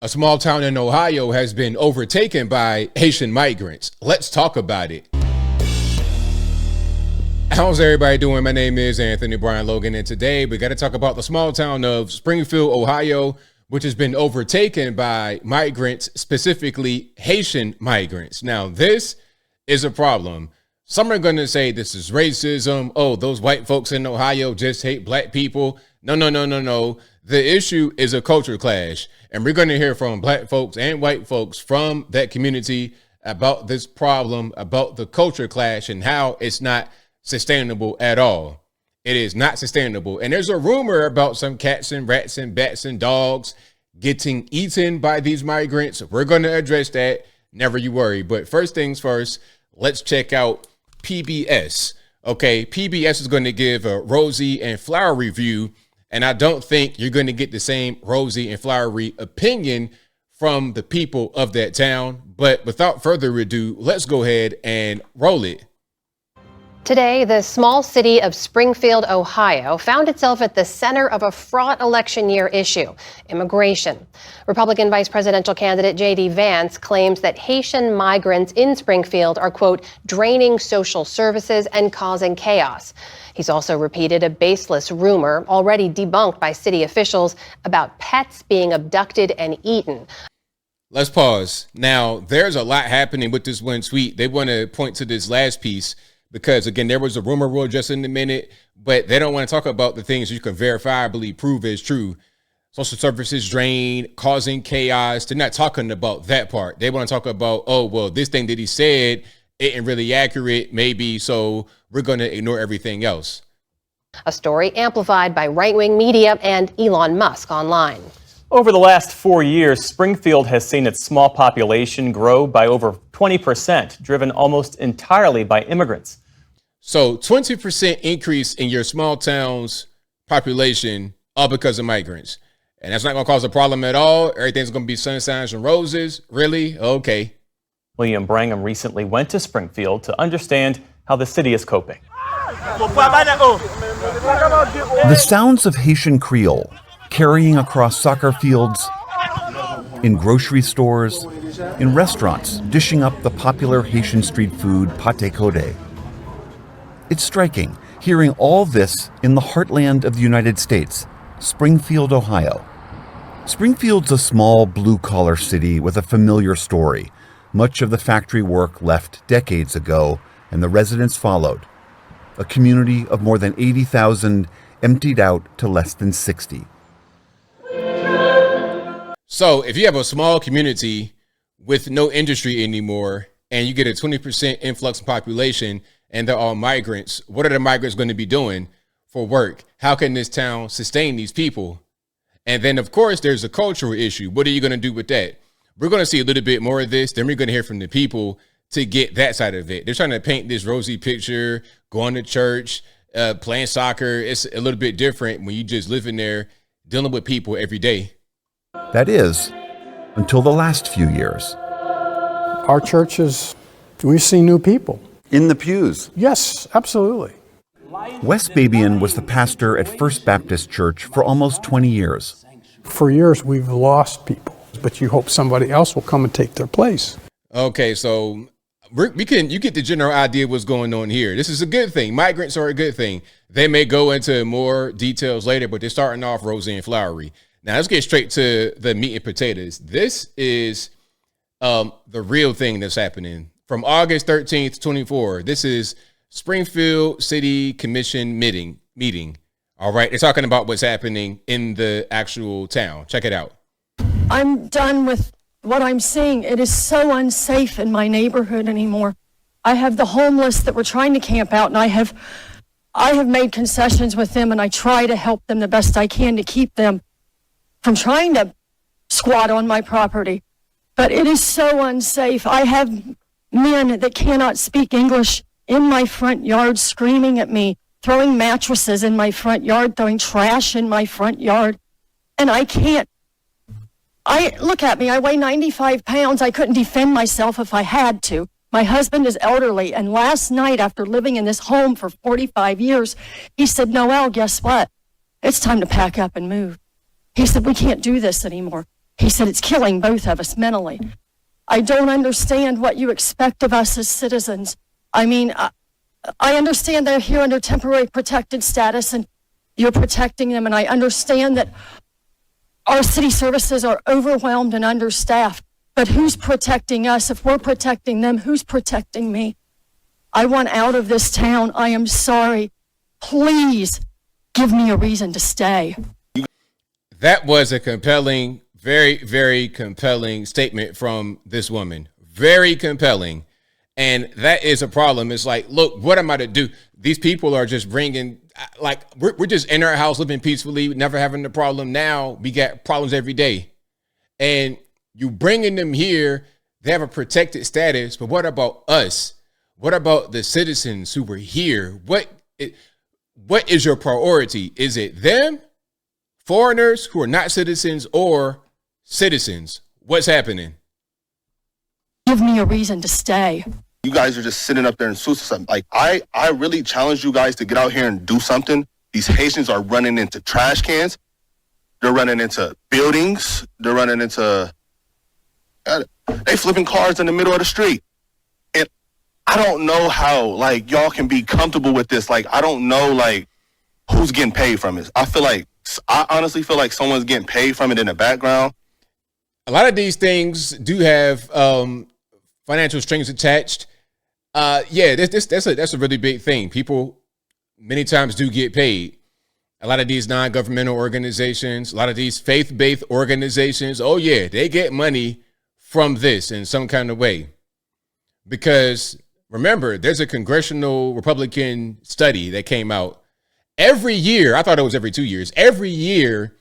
A small town in Ohio has been overtaken by Haitian migrants. Let's talk about it. How's everybody doing? My name is Anthony Brian Logan, and today we got to talk about the small town of Springfield, Ohio, which has been overtaken by migrants, specifically Haitian migrants. Now, this is a problem. Some are going to say this is racism. Oh, those white folks in Ohio just hate black people. No. The issue is a culture clash. And we're going to hear from black folks and white folks from that community about this problem, about the culture clash and how it's not sustainable at all. It is not sustainable. And there's a rumor about some cats and rats and bats and dogs getting eaten by these migrants. We're going to address that. Never you worry. But first things first, let's check out PBS. Okay, PBS is going to give a rosy and flowery view. And I don't think you're going to get the same rosy and flowery opinion from the people of that town. But without further ado, let's go ahead and roll it. Today, the small city of Springfield, Ohio, found itself at the center of a fraught election year issue, immigration. Republican vice presidential candidate J.D. Vance claims that Haitian migrants in Springfield are, quote, draining social services and causing chaos. He's also repeated a baseless rumor, already debunked by city officials, about pets being abducted and eaten. Let's pause. Now, there's a lot happening with this one tweet. They want to point to this last piece because, again, there was a rumor we'll address in a minute, but they don't want to talk about the things you can verifiably prove is true. Social services drain, causing chaos. They're not talking about that part. They want to talk about, oh, well, this thing that he said isn't really accurate, maybe, so we're going to ignore everything else. A story amplified by right-wing media and Elon Musk online. Over the last 4 years, Springfield has seen its small population grow by over 20%, driven almost entirely by immigrants. So 20% increase in your small town's population, all because of migrants. And that's not going to cause a problem at all. Everything's going to be sunshines and roses. Really? Okay. William Brangham recently went to Springfield to understand how the city is coping. The sounds of Haitian Creole carrying across soccer fields, in grocery stores, in restaurants, dishing up the popular Haitian street food pate code. It's striking, hearing all this in the heartland of the United States, Springfield, Ohio. Springfield's a small blue-collar city with a familiar story. Much of the factory work left decades ago, and the residents followed. A community of more than 80,000 emptied out to less than 60. So if you have a small community with no industry anymore, and you get a 20% influx in population, and they're all migrants, what are the migrants going to be doing for work? How can this town sustain these people? And then, of course, there's a cultural issue. What are you going to do with that? We're going to see a little bit more of this. Then we're going to hear from the people to get that side of it. They're trying to paint this rosy picture, going to church, playing soccer. It's a little bit different when you just live in there dealing with people every day. That is, until the last few years. Our churches, we see new people. In the pews. Yes, absolutely. Wes Babian was the pastor at First Baptist Church for almost 20 years. For years, we've lost people, but you hope somebody else will come and take their place. Okay, so you get the general idea of what's going on here. This is a good thing. Migrants are a good thing. They may go into more details later, but they're starting off rosy and flowery. Now, let's get straight to the meat and potatoes. This is the real thing that's happening. From August 13th, 24, this is Springfield City Commission meeting. All right, they're talking about what's happening in the actual town. Check it out. I'm done with what I'm seeing. It is so unsafe in my neighborhood anymore. I have the homeless that were trying to camp out, and I have made concessions with them, and I try to help them the best I can to keep them from trying to squat on my property. But it is so unsafe. I have men that cannot speak English in my front yard screaming at me, throwing mattresses in my front yard, throwing trash in my front yard. And I can't. Look at me, I weigh 95 pounds. I couldn't defend myself if I had to. My husband is elderly, and last night, after living in this home for 45 years, he said, Noelle, guess what? It's time to pack up and move. He said, we can't do this anymore. He said it's killing both of us mentally. I don't understand what you expect of us as citizens. I mean, I understand they're here under temporary protected status and you're protecting them, and I understand that our city services are overwhelmed and understaffed, but who's protecting us? If we're protecting them, who's protecting me? I want out of this town. I am sorry. Please give me a reason to stay. That was a compelling, very, very compelling statement from this woman. Very compelling. And that is a problem. It's like, look, what am I to do? These people are just bringing, like, we're just in our house living peacefully, never having a problem. Now we got problems every day. And you bringing them here, they have a protected status. But what about us? What about the citizens who were here? What is your priority? Is it them, foreigners who are not citizens, or citizens? What's happening? Give me a reason to stay. You guys are just sitting up there and something. Like, I really challenge you guys to get out here and do something. These Haitians are running into trash cans. They're running into buildings. They're running into, they flipping cars in the middle of the street. And I don't know how, like, y'all can be comfortable with this. Like, I don't know, like, who's getting paid from it. I honestly feel like someone's getting paid from it in the background. A lot of these things do have financial strings attached. Yeah, that's a really big thing. People many times do get paid. A lot of these non-governmental organizations, a lot of these faith-based organizations, oh yeah, they get money from this in some kind of way. Because remember, there's a congressional Republican study that came out every year. I thought it was every 2 years. Every year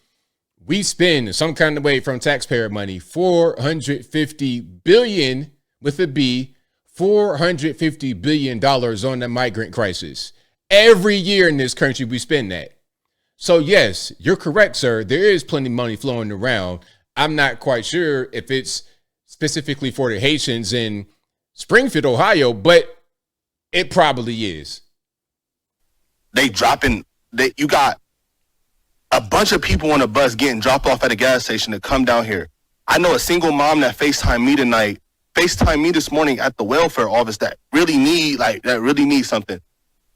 we spend in some kind of way from taxpayer money, $450 billion with a B, $450 billion on the migrant crisis. Every year in this country, we spend that. So yes, you're correct, sir. There is plenty of money flowing around. I'm not quite sure if it's specifically for the Haitians in Springfield, Ohio, but it probably is. You got a bunch of people on a bus getting dropped off at a gas station to come down here. I know a single mom that FaceTimed me this morning at the welfare office that really need something.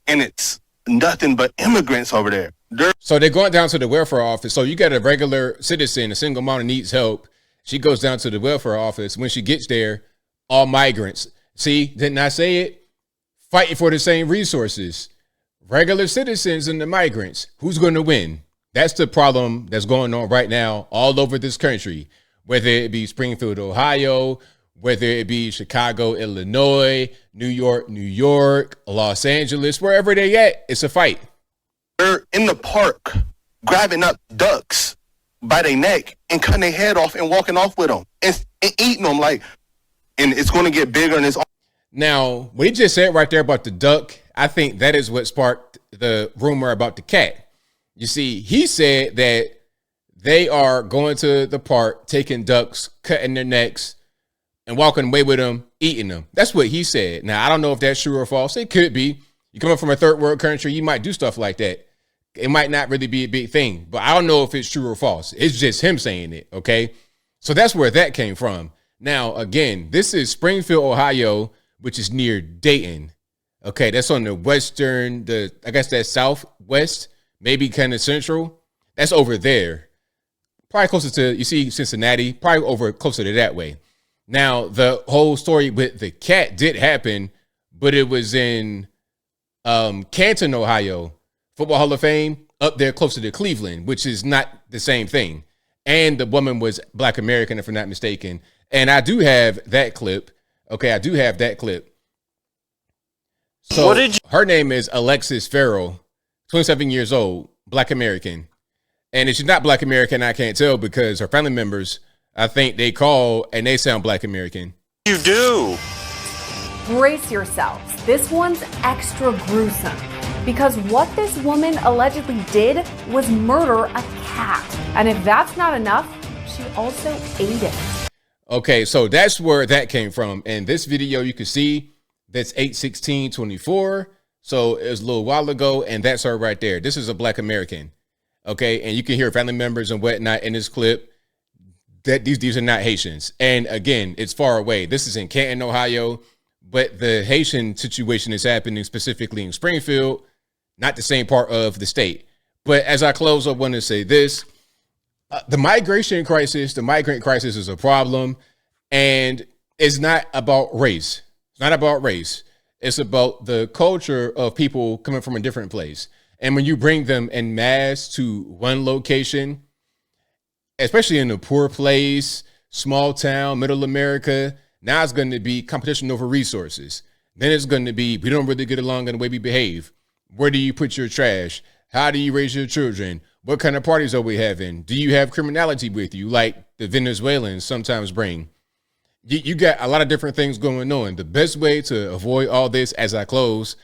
And it's nothing but immigrants over there. So they're going down to the welfare office. So you got a regular citizen, a single mom that needs help. She goes down to the welfare office. When she gets there, all migrants. See, didn't I say it? Fighting for the same resources. Regular citizens and the migrants. Who's going to win? That's the problem that's going on right now all over this country, whether it be Springfield, Ohio, whether it be Chicago, Illinois, New York, Los Angeles, wherever they at, it's a fight. They're in the park grabbing up ducks by their neck and cutting their head off and walking off with them and eating them, and it's going to get bigger. And it's now, what he just said right there about the duck, I think that is what sparked the rumor about the cat. You see, he said that they are going to the park, taking ducks, cutting their necks, and walking away with them, eating them. That's what he said. Now, I don't know if that's true or false. It could be. You come up from a third world country, you might do stuff like that. It might not really be a big thing, but I don't know if it's true or false. It's just him saying it, okay? So that's where that came from. Now, again, this is Springfield, Ohio, which is near Dayton. Okay, that's on the western, I guess that's southwest, maybe kind of central. That's over there. Probably closer to, you see Cincinnati, probably over closer to that way. Now, the whole story with the cat did happen, but it was in Canton, Ohio, Football Hall of Fame, up there closer to Cleveland, which is not the same thing. And the woman was Black American, if I'm not mistaken. And I do have that clip. Okay, I do have that clip. So her name is Alexis Farrell, 27 years old, Black American. And if she's not Black American, I can't tell because her family members, I think they call and they sound Black American. You do. Brace yourselves. This one's extra gruesome because what this woman allegedly did was murder a cat. And if that's not enough, she also ate it. Okay, so that's where that came from. And this video you can see that's 8/16/24. So it was a little while ago, and that's her right there. This is a Black American. Okay, and you can hear family members and whatnot in this clip. that these are not Haitians. And again, it's far away. This is in Canton, Ohio, but the Haitian situation is happening specifically in Springfield, not the same part of the state. But as I close, I want to say this. The migration crisis, the migrant crisis is a problem, and it's not about race. It's not about race. It's about the culture of people coming from a different place. And when you bring them en masse to one location, especially in a poor place, small town, middle America, now it's going to be competition over resources. Then it's going to be, we don't really get along in the way we behave. Where do you put your trash? How do you raise your children? What kind of parties are we having? Do you have criminality with you like the Venezuelans sometimes bring? You got a lot of different things going on. The best way to avoid all this, as I close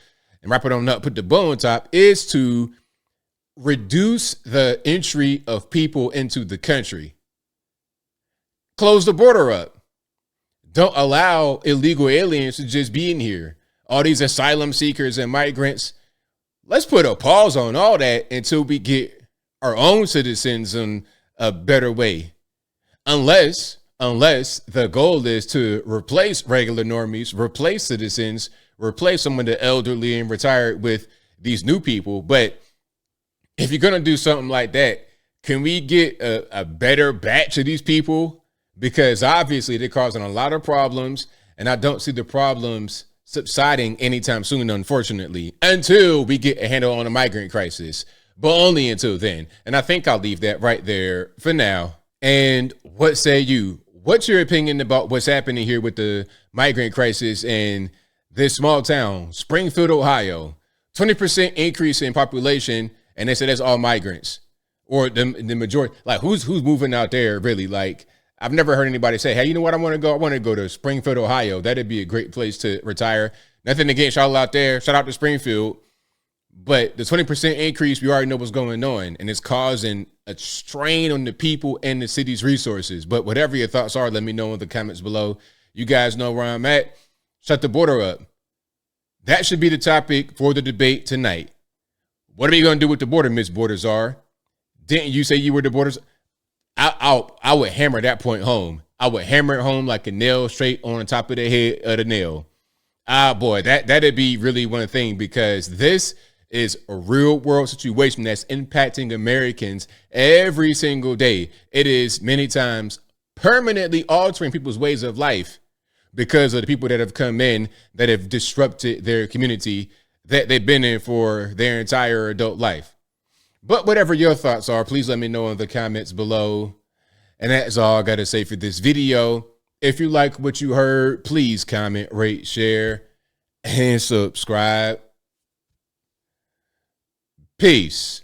and wrap it on up, put the bow on top, is to reduce the entry of people into the country. Close the border up. Don't allow illegal aliens to just be in here. All these asylum seekers and migrants. Let's put a pause on all that until we get our own citizens in a better way. Unless the goal is to replace regular normies, replace citizens, replace some of the elderly and retired with these new people. But if you're going to do something like that, can we get a better batch of these people? Because obviously they're causing a lot of problems, and I don't see the problems subsiding anytime soon, unfortunately, until we get a handle on the migrant crisis, but only until then. And I think I'll leave that right there for now. And what say you? What's your opinion about what's happening here with the migrant crisis in this small town, Springfield, Ohio? 20% increase in population, and they say that's all migrants, or the majority. Like, who's moving out there, really? Like, I've never heard anybody say, hey, you know what, I want to go to Springfield, Ohio. That'd be a great place to retire. Nothing against y'all out there. Shout out to Springfield. But the 20% increase, we already know what's going on, and it's causing a strain on the people and the city's resources. But whatever your thoughts are, let me know in the comments below. You guys know where I'm at. Shut the border up. That should be the topic for the debate tonight. What are we going to do with the border, Miss Borders? Didn't you say you were the borders? I would hammer that point home. I would hammer it home like a nail straight on the top of the head of the nail. Boy, that'd be really one thing, because this is a real world situation that's impacting Americans every single day. It is many times permanently altering people's ways of life because of the people that have come in that have disrupted their community that they've been in for their entire adult life. But whatever your thoughts are, please let me know in the comments below. And that's all I got to say for this video. If you like what you heard, please comment, rate, share, and subscribe. Peace.